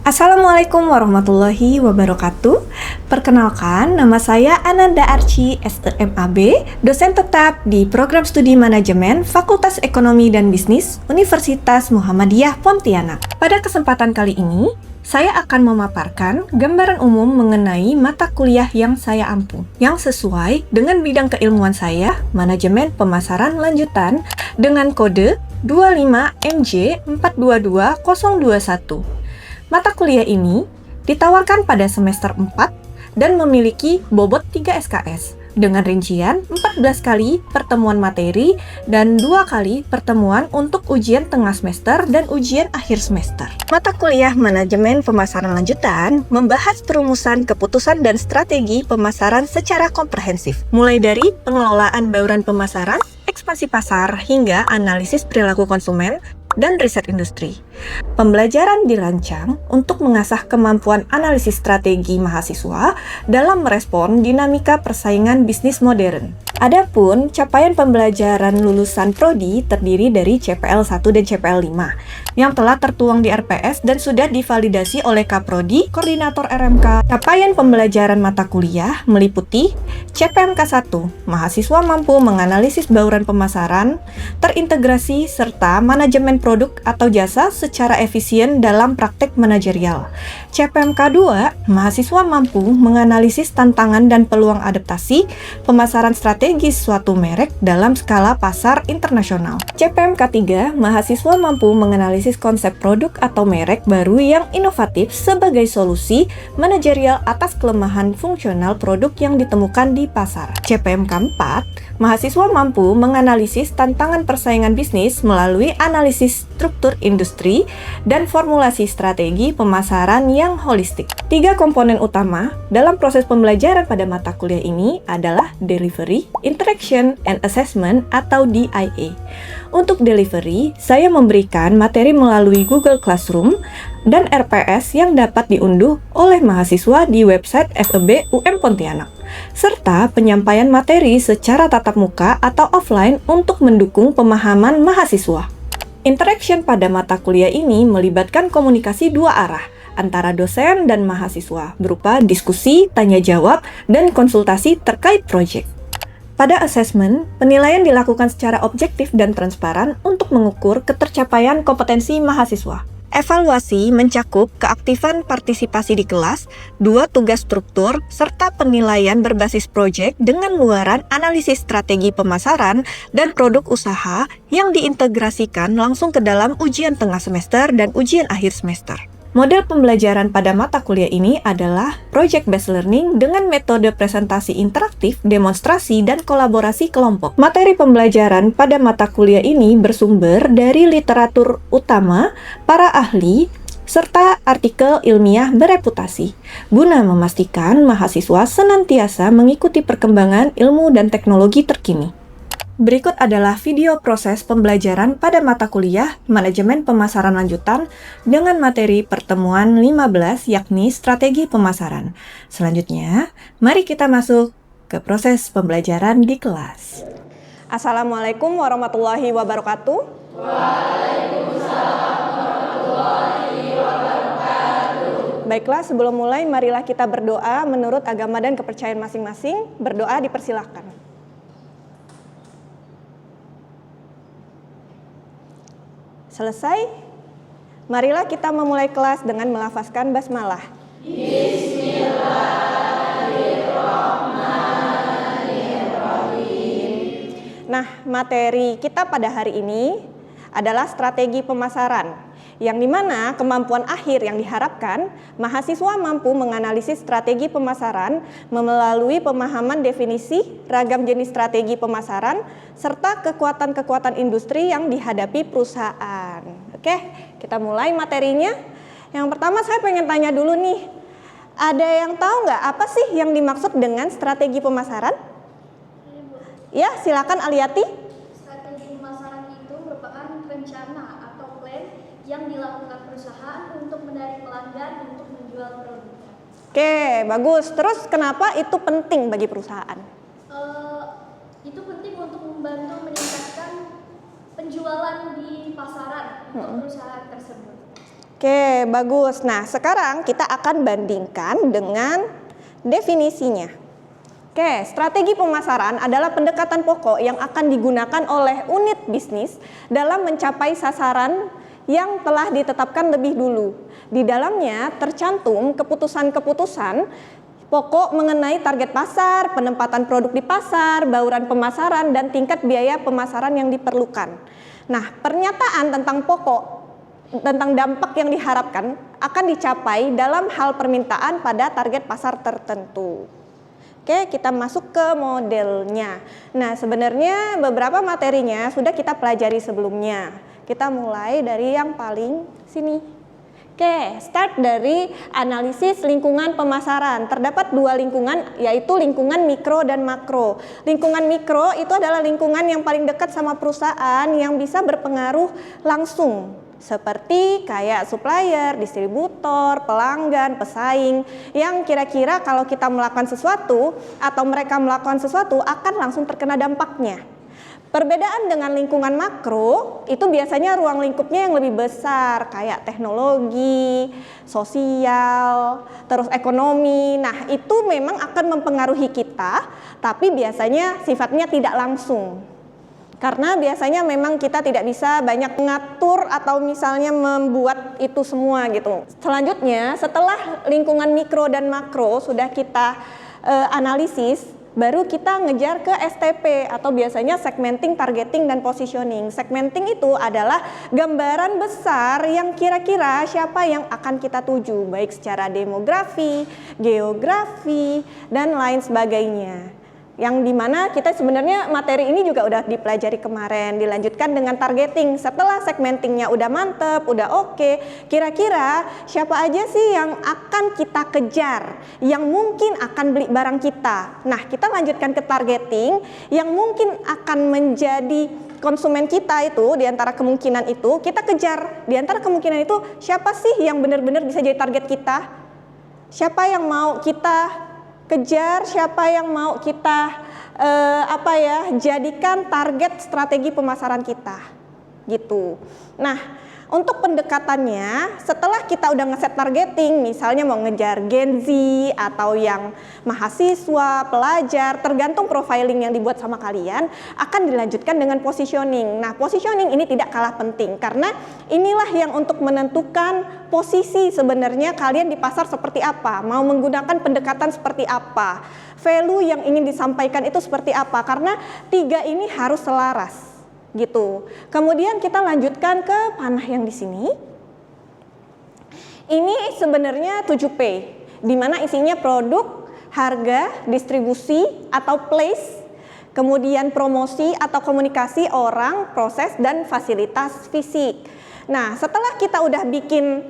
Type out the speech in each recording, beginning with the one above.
Assalamualaikum warahmatullahi wabarakatuh. Perkenalkan, nama saya Ananda Archi, SEMAB, dosen tetap di Program Studi Manajemen Fakultas Ekonomi dan Bisnis Universitas Muhammadiyah Pontianak. Pada kesempatan kali ini, saya akan memaparkan gambaran umum mengenai mata kuliah yang saya ampu, yang sesuai dengan bidang keilmuan saya, Manajemen Pemasaran Lanjutan, dengan kode 25MJ422021. Mata kuliah ini ditawarkan pada semester 4 dan memiliki bobot 3 SKS dengan rincian 14 kali pertemuan materi dan 2 kali pertemuan untuk ujian tengah semester dan ujian akhir semester. Mata kuliah Manajemen Pemasaran Lanjutan membahas perumusan keputusan dan strategi pemasaran secara komprehensif, mulai dari pengelolaan bauran pemasaran, ekspansi pasar, hingga analisis perilaku konsumen dan riset industri. Pembelajaran dirancang untuk mengasah kemampuan analisis strategi mahasiswa dalam merespon dinamika persaingan bisnis modern. Adapun capaian pembelajaran lulusan prodi terdiri dari CPL 1 dan CPL 5 yang telah tertuang di RPS dan sudah divalidasi oleh Kaprodi, Koordinator RMK. Capaian pembelajaran mata kuliah meliputi CPMK 1, mahasiswa mampu menganalisis bauran pemasaran, terintegrasi, serta manajemen produk atau jasa secara efisien dalam praktek manajerial. CPMK 2, mahasiswa mampu menganalisis tantangan dan peluang adaptasi pemasaran strategis suatu merek dalam skala pasar internasional. CPMK 3, mahasiswa mampu menganalisis konsep produk atau merek baru yang inovatif sebagai solusi manajerial atas kelemahan fungsional produk yang ditemukan di pasar. CPMK 4, mahasiswa mampu menganalisis tantangan persaingan bisnis melalui analisis struktur industri dan formulasi strategi pemasaran yang holistik. 3 komponen utama dalam proses pembelajaran pada mata kuliah ini adalah delivery, interaction, and assessment atau DIA. Untuk delivery, saya memberikan materi melalui Google Classroom dan RPS yang dapat diunduh oleh mahasiswa di website FEB UM Pontianak, serta penyampaian materi secara tatap muka atau offline untuk mendukung pemahaman mahasiswa. Interaction pada mata kuliah ini melibatkan komunikasi dua arah antara dosen dan mahasiswa berupa diskusi, tanya jawab, dan konsultasi terkait proyek. Pada assessment, penilaian dilakukan secara objektif dan transparan untuk mengukur ketercapaian kompetensi mahasiswa. Evaluasi mencakup keaktifan partisipasi di kelas, 2 tugas struktur, serta penilaian berbasis proyek dengan luaran analisis strategi pemasaran dan produk usaha yang diintegrasikan langsung ke dalam ujian tengah semester dan ujian akhir semester. Model pembelajaran pada mata kuliah ini adalah project-based learning dengan metode presentasi interaktif, demonstrasi, dan kolaborasi kelompok. Materi pembelajaran pada mata kuliah ini bersumber dari literatur utama, para ahli, serta artikel ilmiah bereputasi, guna memastikan mahasiswa senantiasa mengikuti perkembangan ilmu dan teknologi terkini. Berikut adalah video proses pembelajaran pada mata kuliah Manajemen Pemasaran Lanjutan dengan materi pertemuan 15 yakni strategi pemasaran. Selanjutnya, mari kita masuk ke proses pembelajaran di kelas. Assalamualaikum warahmatullahi wabarakatuh. Waalaikumsalam warahmatullahi wabarakatuh. Baiklah, sebelum mulai marilah kita berdoa menurut agama dan kepercayaan masing-masing. Berdoa dipersilahkan. Selesai? Marilah kita memulai kelas dengan melafazkan basmalah. Bismillahirrahmanirrahim. Nah, materi kita pada hari ini adalah strategi pemasaran, yang dimana kemampuan akhir yang diharapkan mahasiswa mampu menganalisis strategi pemasaran melalui pemahaman definisi, ragam jenis strategi pemasaran, serta kekuatan-kekuatan industri yang dihadapi perusahaan. Oke, kita mulai materinya. Yang pertama saya pengen tanya dulu nih, ada yang tahu nggak apa sih yang dimaksud dengan strategi pemasaran? Ya, silakan Aliati. Strategi pemasaran itu merupakan rencana atau plan yang dilakukan perusahaan untuk menarik pelanggan untuk menjual produknya. Oke, bagus. Terus kenapa itu penting bagi perusahaan? Itu penting untuk membantu meningkatkan penjualan di pasaran untuk perusahaan tersebut. Oke, bagus. Nah, sekarang kita akan bandingkan dengan definisinya. Oke, strategi pemasaran adalah pendekatan pokok yang akan digunakan oleh unit bisnis dalam mencapai sasaran yang telah ditetapkan lebih dulu. Di dalamnya tercantum keputusan-keputusan pokok mengenai target pasar, penempatan produk di pasar, bauran pemasaran, dan tingkat biaya pemasaran yang diperlukan. Nah, pernyataan tentang dampak yang diharapkan akan dicapai dalam hal permintaan pada target pasar tertentu. Oke, kita masuk ke modelnya. Nah, sebenarnya beberapa materinya sudah kita pelajari sebelumnya. Kita mulai dari yang paling sini. Oke, start dari analisis lingkungan pemasaran. Terdapat dua lingkungan, yaitu lingkungan mikro dan makro. Lingkungan mikro itu adalah lingkungan yang paling dekat sama perusahaan yang bisa berpengaruh langsung, seperti kayak supplier, distributor, pelanggan, pesaing, yang kira-kira kalau kita melakukan sesuatu atau mereka melakukan sesuatu akan langsung terkena dampaknya. Perbedaan dengan lingkungan makro, itu biasanya ruang lingkupnya yang lebih besar, kayak teknologi, sosial, terus ekonomi. Nah, itu memang akan mempengaruhi kita, tapi biasanya sifatnya tidak langsung. Karena biasanya memang kita tidak bisa banyak mengatur atau misalnya membuat itu semua gitu. Selanjutnya, setelah lingkungan mikro dan makro sudah kita analisis, baru kita ngejar ke STP atau biasanya segmenting, targeting, dan positioning. Segmenting itu adalah gambaran besar yang kira-kira siapa yang akan kita tuju, baik secara demografi, geografi, dan lain sebagainya. Yang dimana kita sebenarnya materi ini juga udah dipelajari kemarin, dilanjutkan dengan targeting. Setelah segmentingnya udah mantep, udah oke, kira-kira siapa aja sih yang akan kita kejar, yang mungkin akan beli barang kita. Nah, kita lanjutkan ke targeting, yang mungkin akan menjadi konsumen kita itu, diantara kemungkinan itu kita kejar. Diantara kemungkinan itu siapa sih yang benar-benar bisa jadi target kita? Siapa yang mau kita kejar, siapa yang mau kita jadikan target strategi pemasaran kita gitu. Nah, untuk pendekatannya, setelah kita udah ngeset targeting, misalnya mau ngejar Gen Z atau yang mahasiswa, pelajar, tergantung profiling yang dibuat sama kalian, akan dilanjutkan dengan positioning. Nah, positioning ini tidak kalah penting karena inilah yang untuk menentukan posisi sebenarnya kalian di pasar seperti apa, mau menggunakan pendekatan seperti apa, value yang ingin disampaikan itu seperti apa, karena tiga ini harus selaras gitu. Kemudian kita lanjutkan ke panah yang di sini. Ini sebenarnya 7P, di mana isinya produk, harga, distribusi atau place, kemudian promosi atau komunikasi orang, proses, dan fasilitas fisik. Nah, setelah kita udah bikin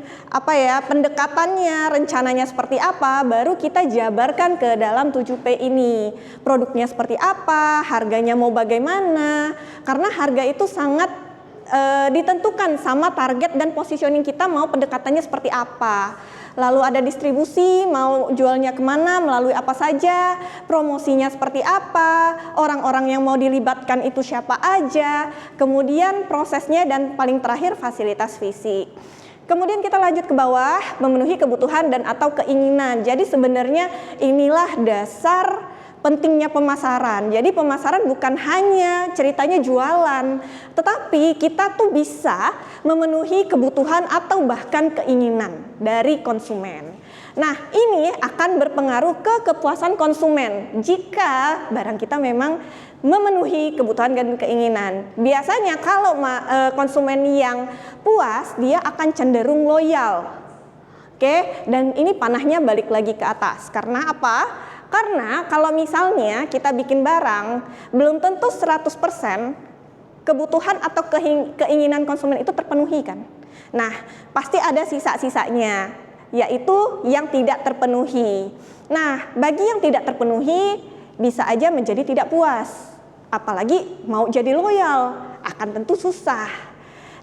pendekatannya, rencananya seperti apa, baru kita jabarkan ke dalam 7P ini. Produknya seperti apa, harganya mau bagaimana, karena harga itu sangat ditentukan sama target dan positioning kita mau pendekatannya seperti apa. Lalu ada distribusi, mau jualnya kemana, melalui apa saja, promosinya seperti apa, orang-orang yang mau dilibatkan itu siapa aja, kemudian prosesnya, dan paling terakhir fasilitas fisik. Kemudian kita lanjut ke bawah, memenuhi kebutuhan dan atau keinginan. Jadi sebenarnya inilah dasar pentingnya pemasaran. Jadi pemasaran bukan hanya ceritanya jualan, tetapi kita tuh bisa memenuhi kebutuhan atau bahkan keinginan dari konsumen. Nah, ini akan berpengaruh ke kepuasan konsumen jika barang kita memang memenuhi kebutuhan dan keinginan. Biasanya kalau konsumen yang puas, dia akan cenderung loyal. Oke, dan ini panahnya balik lagi ke atas. Karena apa? Karena kalau misalnya kita bikin barang, belum tentu 100% kebutuhan atau keinginan konsumen itu terpenuhi kan. Nah, pasti ada sisa-sisanya, yaitu yang tidak terpenuhi. Nah, bagi yang tidak terpenuhi, bisa aja menjadi tidak puas. Apalagi mau jadi loyal, akan tentu susah.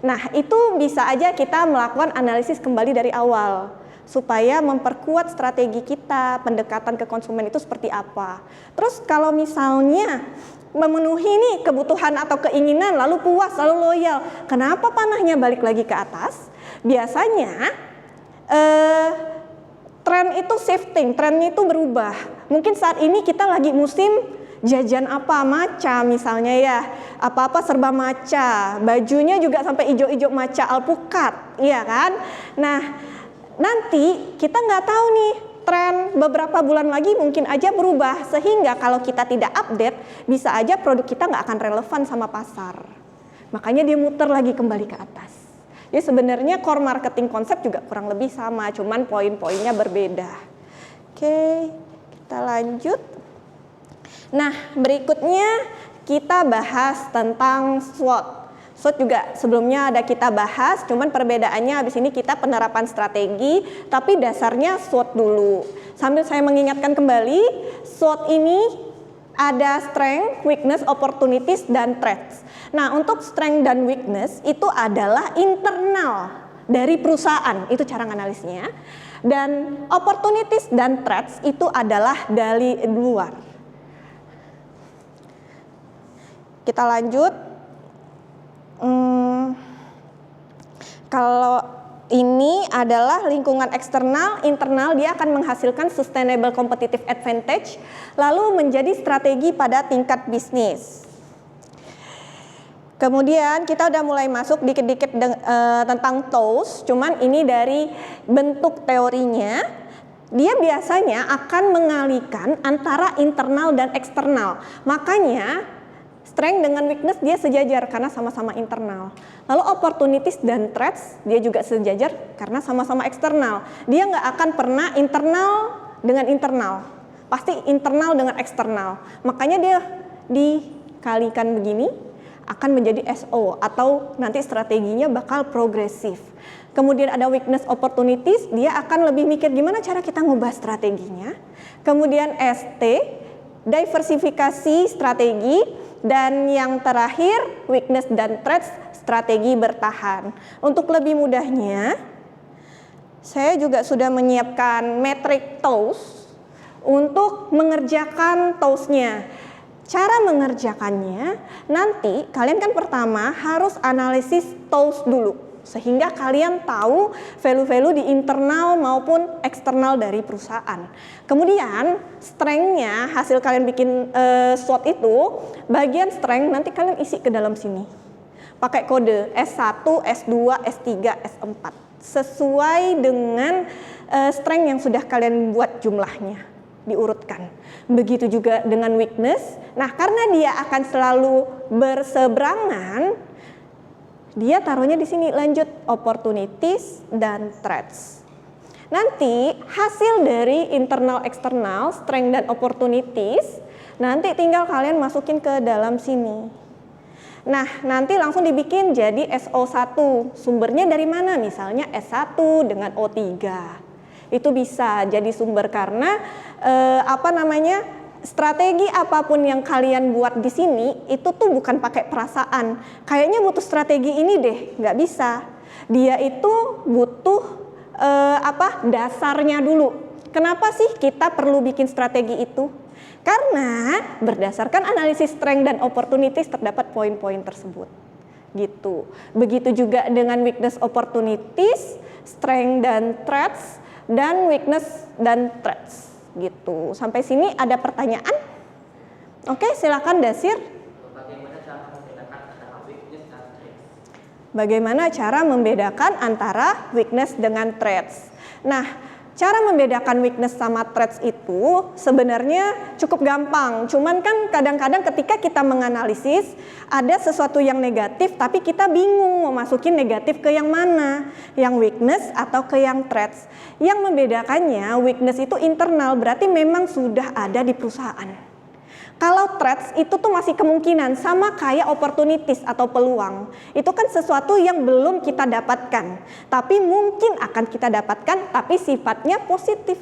Nah, itu bisa aja kita melakukan analisis kembali dari awal, supaya memperkuat strategi kita, pendekatan ke konsumen itu seperti apa. Terus kalau misalnya memenuhi nih kebutuhan atau keinginan, lalu puas, lalu loyal, kenapa panahnya balik lagi ke atas? Biasanya tren itu shifting, trennya itu berubah. Mungkin saat ini kita lagi musim jajan apa, matcha misalnya ya, apa-apa serba matcha, bajunya juga sampai ijo-ijo matcha alpukat, iya kan? Nah, nanti kita nggak tahu nih, tren beberapa bulan lagi mungkin aja berubah, sehingga kalau kita tidak update, bisa aja produk kita nggak akan relevan sama pasar. Makanya dia muter lagi kembali ke atas. Jadi sebenarnya core marketing konsep juga kurang lebih sama, cuman poin-poinnya berbeda. Oke, kita lanjut. Nah, berikutnya kita bahas tentang SWOT. SWOT juga sebelumnya ada kita bahas, cuman perbedaannya habis ini kita penerapan strategi, tapi dasarnya SWOT dulu. Sambil saya mengingatkan kembali, SWOT ini ada strength, weakness, opportunities, dan threats. Nah, untuk strength dan weakness itu adalah internal dari perusahaan, itu cara analisnya. Dan opportunities dan threats itu adalah dari luar. Kita lanjut. Kalau ini adalah lingkungan eksternal, internal dia akan menghasilkan sustainable competitive advantage, lalu menjadi strategi pada tingkat bisnis. Kemudian kita udah mulai masuk dikit-dikit tentang TOWS, cuman ini dari bentuk teorinya, dia biasanya akan mengalihkan antara internal dan eksternal. Makanya strength dengan weakness dia sejajar karena sama-sama internal. Lalu opportunities dan threats dia juga sejajar karena sama-sama eksternal. Dia nggak akan pernah internal dengan internal, pasti internal dengan eksternal. Makanya dia dikalikan begini akan menjadi SO atau nanti strateginya bakal progresif. Kemudian ada weakness opportunities, dia akan lebih mikir gimana cara kita ngubah strateginya. Kemudian ST, diversifikasi strategi. Dan yang terakhir, weakness dan threats, strategi bertahan. Untuk lebih mudahnya, saya juga sudah menyiapkan metrik TOWS untuk mengerjakan TOWS-nya. Cara mengerjakannya, nanti kalian kan pertama harus analisis TOWS dulu, sehingga kalian tahu value-value di internal maupun eksternal dari perusahaan. Kemudian strength-nya, hasil kalian bikin SWOT itu, bagian strength nanti kalian isi ke dalam sini. Pakai kode S1, S2, S3, S4. Sesuai dengan strength yang sudah kalian buat jumlahnya, diurutkan. Begitu juga dengan weakness. Nah, karena dia akan selalu berseberangan, dia taruhnya di sini, lanjut opportunities dan threats. Nanti hasil dari internal eksternal, strength dan opportunities, nanti tinggal kalian masukin ke dalam sini. Nah, nanti langsung dibikin jadi SO1. Sumbernya dari mana? Misalnya S1 dengan O3. Itu bisa jadi sumber karena strategi apapun yang kalian buat di sini itu tuh bukan pakai perasaan. Kayaknya butuh strategi ini deh, nggak bisa. Dia itu butuh dasarnya dulu. Kenapa sih kita perlu bikin strategi itu? Karena berdasarkan analisis strength dan opportunities terdapat poin-poin tersebut. Gitu. Begitu juga dengan weakness opportunities, strength dan threats, dan weakness dan threats. Gitu. Sampai sini ada pertanyaan? Oke, silakan Dasir. Bagaimana cara membedakan antara weakness dengan threats? Nah, cara membedakan weakness sama threats itu sebenarnya cukup gampang. Cuman kan kadang-kadang ketika kita menganalisis ada sesuatu yang negatif tapi kita bingung mau masukin negatif ke yang mana, yang weakness atau ke yang threats. Yang membedakannya weakness itu internal, berarti memang sudah ada di perusahaan. Kalau threats itu tuh masih kemungkinan, sama kayak opportunities atau peluang. Itu kan sesuatu yang belum kita dapatkan, tapi mungkin akan kita dapatkan, tapi sifatnya positif.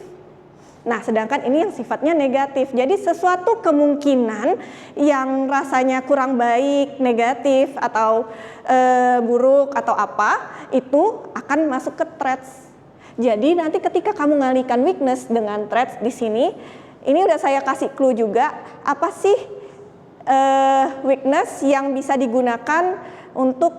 Nah, sedangkan ini yang sifatnya negatif. Jadi sesuatu kemungkinan yang rasanya kurang baik, negatif, atau buruk, atau apa, itu akan masuk ke threats. Jadi nanti ketika kamu ngalihkan weakness dengan threats di sini, ini udah saya kasih clue juga, apa sih weakness yang bisa digunakan untuk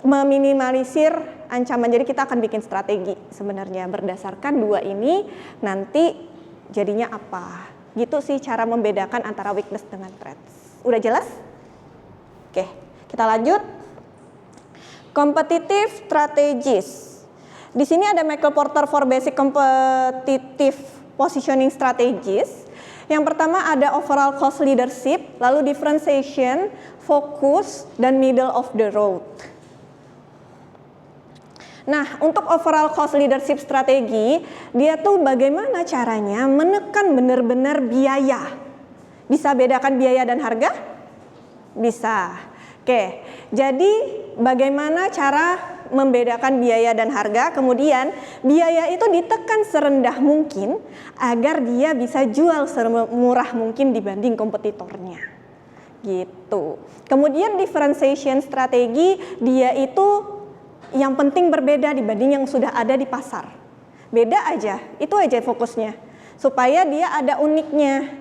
meminimalisir ancaman. Jadi kita akan bikin strategi sebenarnya berdasarkan dua ini nanti jadinya apa. Gitu sih cara membedakan antara weakness dengan threats. Udah jelas? Oke, kita lanjut. Competitive strategies. Di sini ada Michael Porter for basic competitive positioning strategies. Yang pertama ada overall cost leadership, lalu differentiation, focus, dan middle of the road. Nah, untuk overall cost leadership strategi, dia tuh bagaimana caranya menekan benar-benar biaya. Bisa bedakan biaya dan harga? Bisa. Oke, jadi bagaimana cara membedakan biaya dan harga? Kemudian biaya itu ditekan serendah mungkin agar dia bisa jual semurah mungkin dibanding kompetitornya. Gitu. Kemudian differentiation strategi, dia itu yang penting berbeda dibanding yang sudah ada di pasar. Beda aja, itu aja fokusnya. Supaya dia ada uniknya.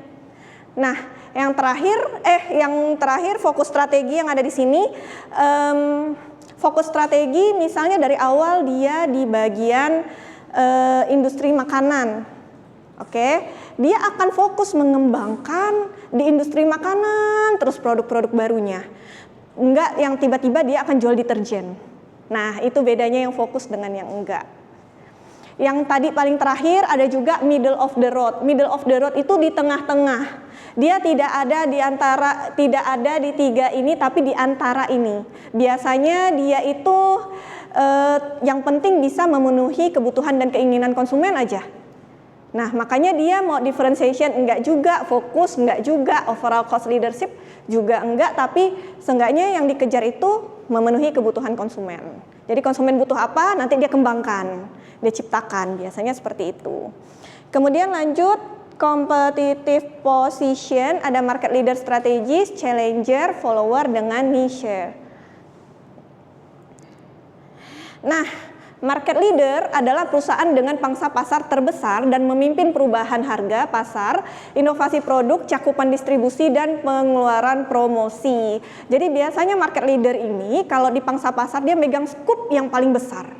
Nah, yang terakhir fokus strategi yang ada di sini. Fokus strategi misalnya dari awal dia di bagian industri makanan. Oke, dia akan fokus mengembangkan di industri makanan terus produk-produk barunya. Enggak yang tiba-tiba dia akan jual deterjen. Nah, itu bedanya yang fokus dengan yang enggak. Yang tadi paling terakhir ada juga middle of the road. Middle of the road itu di tengah-tengah. Dia tidak ada di tiga ini tapi di antara ini. Biasanya dia itu yang penting bisa memenuhi kebutuhan dan keinginan konsumen aja. Nah, makanya dia mau differentiation enggak juga, fokus enggak juga, overall cost leadership juga enggak, tapi seenggaknya yang dikejar itu memenuhi kebutuhan konsumen. Jadi konsumen butuh apa, nanti dia kembangkan, dia ciptakan, biasanya seperti itu. Kemudian lanjut, competitive position, ada market leader strategis, challenger, follower, dengan niche. Nah, market leader adalah perusahaan dengan pangsa pasar terbesar dan memimpin perubahan harga pasar, inovasi produk, cakupan distribusi, dan pengeluaran promosi. Jadi biasanya market leader ini kalau di pangsa pasar dia megang skup yang paling besar.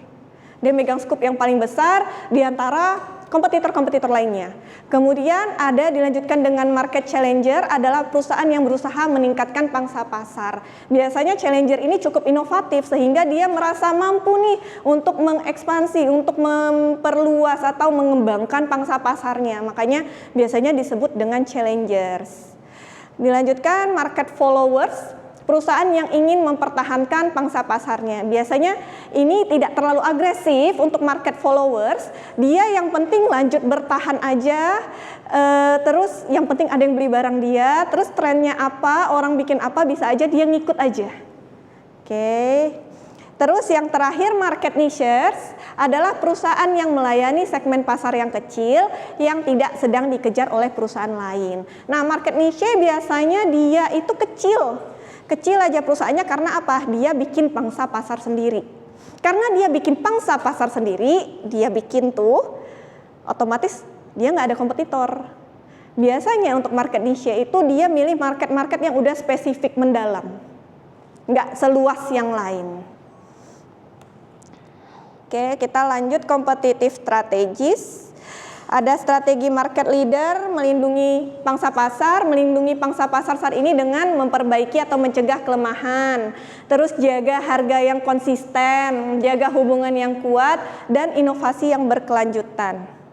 Dia megang skup yang paling besar di antara kompetitor-kompetitor lainnya. Kemudian ada dilanjutkan dengan market challenger, adalah perusahaan yang berusaha meningkatkan pangsa pasar. Biasanya challenger ini cukup inovatif sehingga dia merasa mampu nih untuk mengekspansi, untuk memperluas atau mengembangkan pangsa pasarnya. Makanya biasanya disebut dengan challengers. Dilanjutkan market followers, perusahaan yang ingin mempertahankan pangsa pasarnya. Biasanya ini tidak terlalu agresif untuk market followers. Dia yang penting lanjut bertahan aja. Terus yang penting ada yang beli barang dia. Terus trennya apa, orang bikin apa, bisa aja dia ngikut aja. Oke. Terus yang terakhir market niches adalah perusahaan yang melayani segmen pasar yang kecil yang tidak sedang dikejar oleh perusahaan lain. Nah, market niche biasanya dia itu kecil aja perusahaannya. Karena apa? Dia bikin pangsa pasar sendiri. Karena dia bikin pangsa pasar sendiri, dia bikin tuh otomatis dia nggak ada kompetitor. Biasanya untuk market niche itu dia milih market-market yang udah spesifik mendalam, nggak seluas yang lain. Oke, kita lanjut competitive strategies. Ada strategi market leader, melindungi pangsa pasar saat ini dengan memperbaiki atau mencegah kelemahan. Terus jaga harga yang konsisten, jaga hubungan yang kuat, dan inovasi yang berkelanjutan.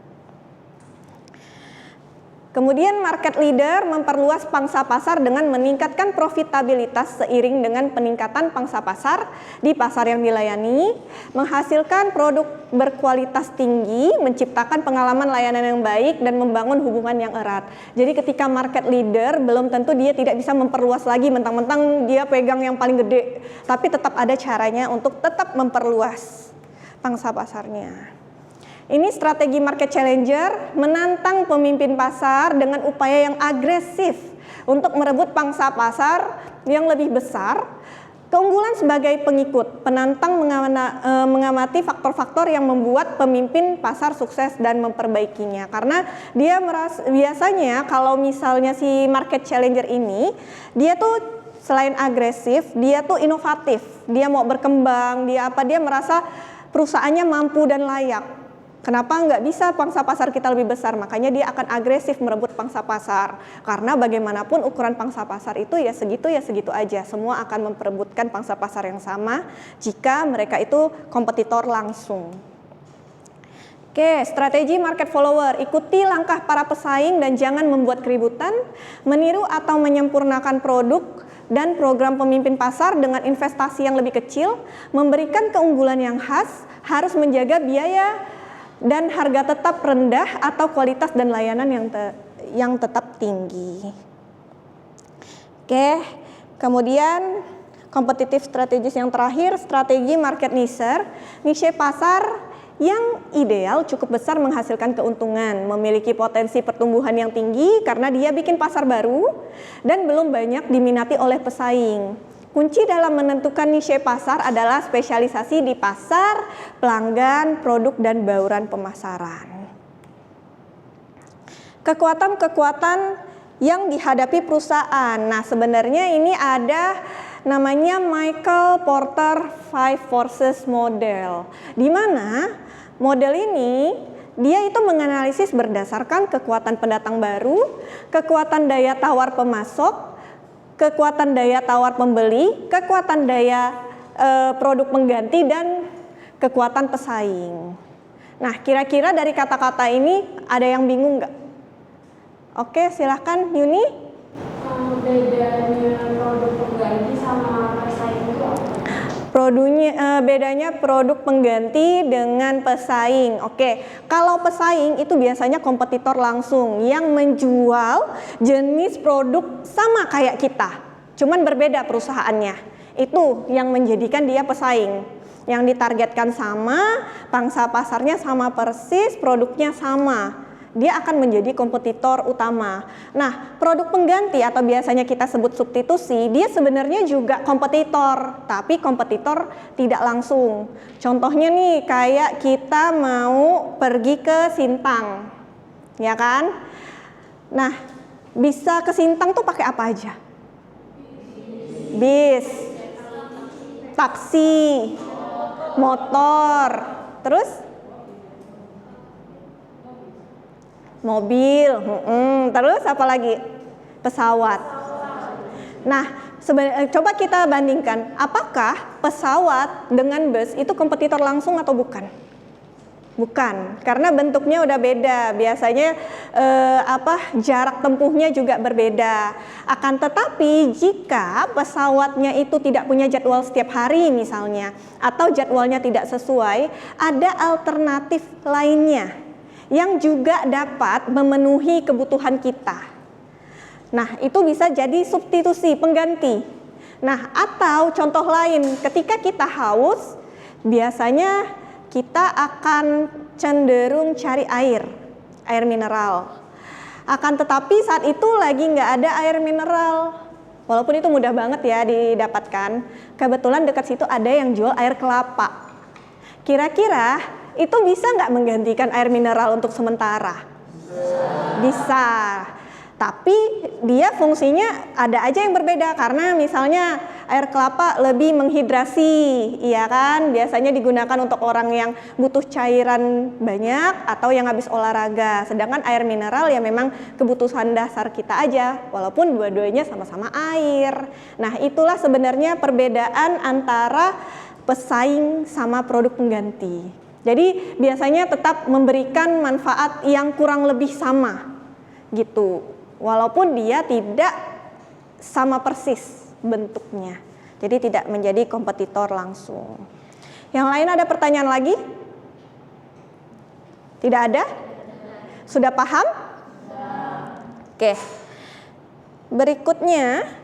Kemudian market leader memperluas pangsa pasar dengan meningkatkan profitabilitas seiring dengan peningkatan pangsa pasar di pasar yang dilayani, menghasilkan produk berkualitas tinggi, menciptakan pengalaman layanan yang baik, dan membangun hubungan yang erat. Jadi ketika market leader belum tentu dia tidak bisa memperluas lagi mentang-mentang dia pegang yang paling gede, tapi tetap ada caranya untuk tetap memperluas pangsa pasarnya. Ini strategi market challenger, menantang pemimpin pasar dengan upaya yang agresif untuk merebut pangsa pasar yang lebih besar. Keunggulan sebagai pengikut, penantang mengamati faktor-faktor yang membuat pemimpin pasar sukses dan memperbaikinya. Karena dia biasanya kalau misalnya si market challenger ini, dia tuh selain agresif, dia tuh inovatif. Dia mau berkembang, dia merasa perusahaannya mampu dan layak. Kenapa nggak bisa pangsa pasar kita lebih besar? Makanya dia akan agresif merebut pangsa pasar. Karena bagaimanapun ukuran pangsa pasar itu ya segitu aja. Semua akan memperebutkan pangsa pasar yang sama jika mereka itu kompetitor langsung. Oke, strategi market follower. Ikuti langkah para pesaing dan jangan membuat keributan. Meniru atau menyempurnakan produk dan program pemimpin pasar dengan investasi yang lebih kecil. Memberikan keunggulan yang khas. Harus menjaga biaya dan harga tetap rendah atau kualitas dan layanan yang tetap tinggi. Oke, kemudian kompetitif strategis yang terakhir, strategi market niche pasar yang ideal cukup besar menghasilkan keuntungan, memiliki potensi pertumbuhan yang tinggi karena dia bikin pasar baru dan belum banyak diminati oleh pesaing. Kunci dalam menentukan niche pasar adalah spesialisasi di pasar, pelanggan, produk, dan bauran pemasaran. Kekuatan-kekuatan yang dihadapi perusahaan. Nah, sebenarnya ini ada namanya Michael Porter Five Forces Model, di mana model ini dia itu menganalisis berdasarkan kekuatan pendatang baru, kekuatan daya tawar pemasok, kekuatan daya tawar pembeli, kekuatan daya produk pengganti, dan kekuatan pesaing. Nah, kira-kira dari kata-kata ini ada yang bingung nggak? Oke, silahkan Yuni. Bedanya produk pengganti sama pesaing itu apa? Bedanya produk pengganti dengan pesaing. Oke, kalau pesaing itu biasanya kompetitor langsung yang menjual jenis produk sama kayak kita, cuman berbeda perusahaannya. Itu yang menjadikan dia pesaing. Yang ditargetkan sama, pangsa pasarnya sama persis, produknya sama. Dia akan menjadi kompetitor utama. Nah, produk pengganti atau biasanya kita sebut substitusi, dia sebenarnya juga kompetitor, tapi kompetitor tidak langsung. Contohnya nih, kayak kita mau pergi ke Sintang, ya kan? Nah, bisa ke Sintang tuh pakai apa aja? Bis, taksi, motor, terus mobil, terus apa lagi? Pesawat. Nah, coba kita bandingkan, apakah pesawat dengan bus itu kompetitor langsung atau bukan? Bukan, karena bentuknya udah beda. Biasanya jarak tempuhnya juga berbeda. Akan tetapi jika pesawatnya itu tidak punya jadwal setiap hari misalnya, atau jadwalnya tidak sesuai, ada alternatif lainnya yang juga dapat memenuhi kebutuhan kita. Nah, itu bisa jadi substitusi, pengganti. Nah, atau contoh lain, ketika kita haus, biasanya kita akan cenderung cari air mineral. Akan tetapi saat itu lagi nggak ada air mineral. Walaupun itu mudah banget ya didapatkan. Kebetulan dekat situ ada yang jual air kelapa. Kira-kira itu bisa nggak menggantikan air mineral untuk sementara? Bisa. Tapi dia fungsinya ada aja yang berbeda, karena misalnya air kelapa lebih menghidrasi, iya kan? Biasanya digunakan untuk orang yang butuh cairan banyak atau yang habis olahraga. Sedangkan air mineral ya memang kebutuhan dasar kita aja, walaupun dua-duanya sama-sama air. Nah, itulah sebenarnya perbedaan antara pesaing sama produk pengganti. Jadi biasanya tetap memberikan manfaat yang kurang lebih sama gitu, walaupun dia tidak sama persis bentuknya. Jadi tidak menjadi kompetitor langsung. Yang lain ada pertanyaan lagi? Tidak ada? Sudah paham? Oke. Berikutnya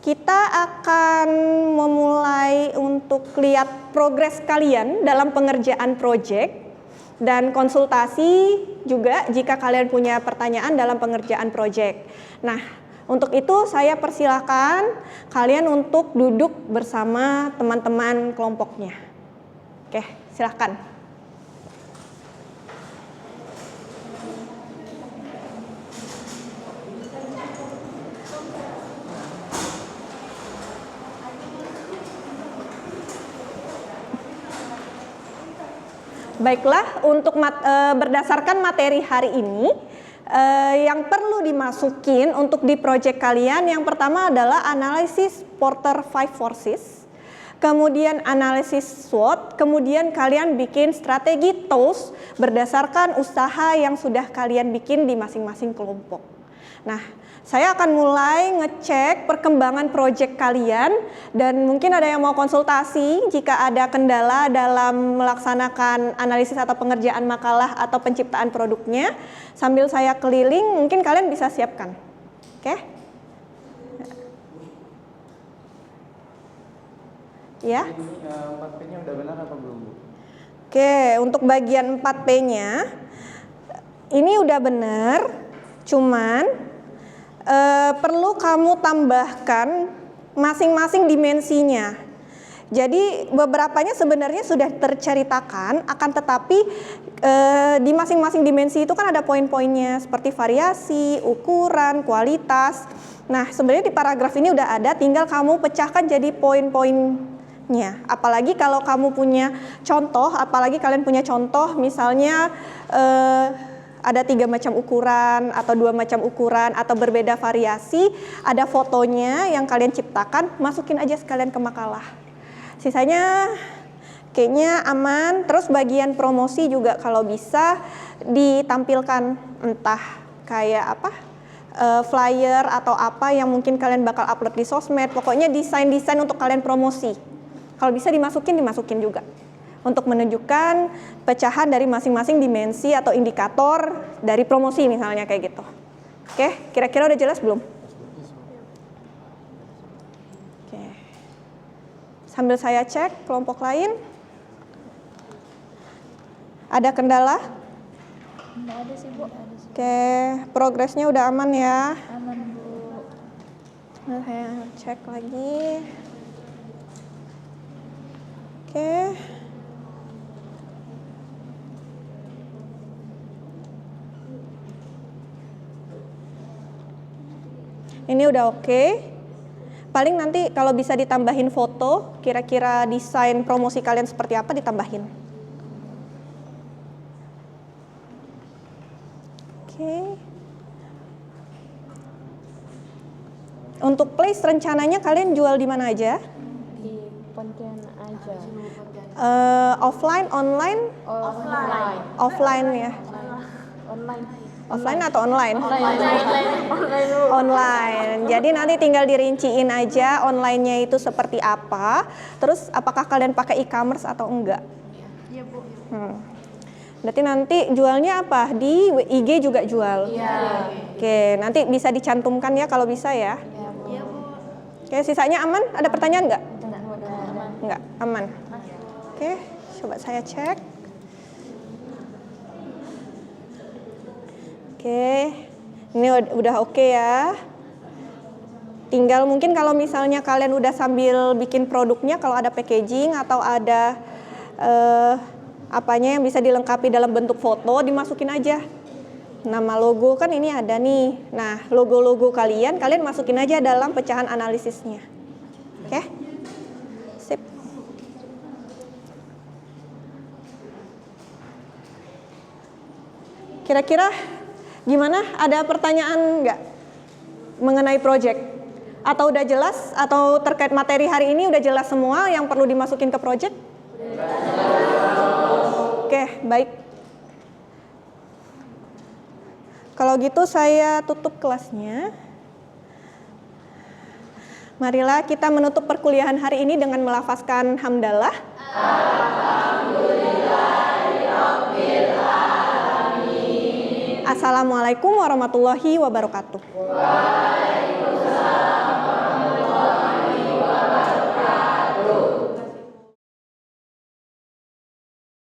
kita akan memulai untuk lihat progres kalian dalam pengerjaan proyek dan konsultasi juga jika kalian punya pertanyaan dalam pengerjaan proyek. Nah, untuk itu saya persilakan kalian untuk duduk bersama teman-teman kelompoknya. Oke, silakan. Baiklah, untuk berdasarkan materi hari ini, yang perlu dimasukin untuk di project kalian, yang pertama adalah analisis Porter 5 forces, kemudian analisis SWOT, kemudian kalian bikin strategi tools berdasarkan usaha yang sudah kalian bikin di masing-masing kelompok. Nah, saya akan mulai ngecek perkembangan proyek kalian dan mungkin ada yang mau konsultasi jika ada kendala dalam melaksanakan analisis atau pengerjaan makalah atau penciptaan produknya. Sambil saya keliling, mungkin kalian bisa siapkan. Oke? Ya? 4P-nya udah benar apa belum, Bu? Oke, untuk bagian 4P-nya ini udah benar, cuman perlu kamu tambahkan masing-masing dimensinya. Jadi beberapanya sebenarnya sudah terceritakan, akan tetapi di masing-masing dimensi itu kan ada poin-poinnya seperti variasi, ukuran, kualitas. Nah, sebenarnya di paragraf ini udah ada, tinggal kamu pecahkan jadi poin-poinnya. Apalagi kalau kamu punya contoh, apalagi kalian punya contoh misalnya ada 3 macam ukuran atau 2 macam ukuran atau berbeda variasi, ada fotonya yang kalian ciptakan, masukin aja sekalian ke makalah. Sisanya kayaknya aman. Terus bagian promosi juga kalau bisa ditampilkan, entah kayak apa, flyer atau apa yang mungkin kalian bakal upload di sosmed. Pokoknya desain-desain untuk kalian promosi. Kalau bisa dimasukin juga. Untuk menunjukkan pecahan dari masing-masing dimensi atau indikator dari promosi misalnya kayak gitu. Oke, kira-kira udah jelas belum? Oke. Sambil saya cek kelompok lain. Ada kendala? Nggak ada sih, Bu. Oke, progresnya udah aman ya. Aman, Bu. Nah, saya cek lagi. Oke. Ini udah oke. Paling nanti kalau bisa ditambahin foto, kira-kira desain promosi kalian seperti apa ditambahin. Oke. Untuk place rencananya kalian jual di mana aja? Di Pontianak aja. Offline, online? Offline. Offline ya. Online. Offline atau online? Online. Online. Jadi nanti tinggal dirinciin aja online-nya itu seperti apa. Terus apakah kalian pakai e-commerce atau enggak? Iya, Bu. Berarti nanti jualnya apa? Di IG juga jual? Iya. Oke, nanti bisa dicantumkan ya kalau bisa ya. Iya, Bu. Oke, sisanya aman? Ada pertanyaan enggak? Aman. Enggak, aman. Oke, coba saya cek. Oke, ini udah oke ya. Tinggal mungkin kalau misalnya kalian udah sambil bikin produknya, kalau ada packaging atau ada apanya yang bisa dilengkapi dalam bentuk foto, dimasukin aja. Nama logo kan ini ada nih. Nah, logo-logo kalian masukin aja dalam pecahan analisisnya. Oke? Sip. Kira-kira gimana? Ada pertanyaan nggak mengenai project? Atau udah jelas? Atau terkait materi hari ini udah jelas semua yang perlu dimasukin ke project? Oke, baik. Kalau gitu saya tutup kelasnya. Marilah kita menutup perkuliahan hari ini dengan melafazkan hamdalah. Assalamualaikum warahmatullahi wabarakatuh.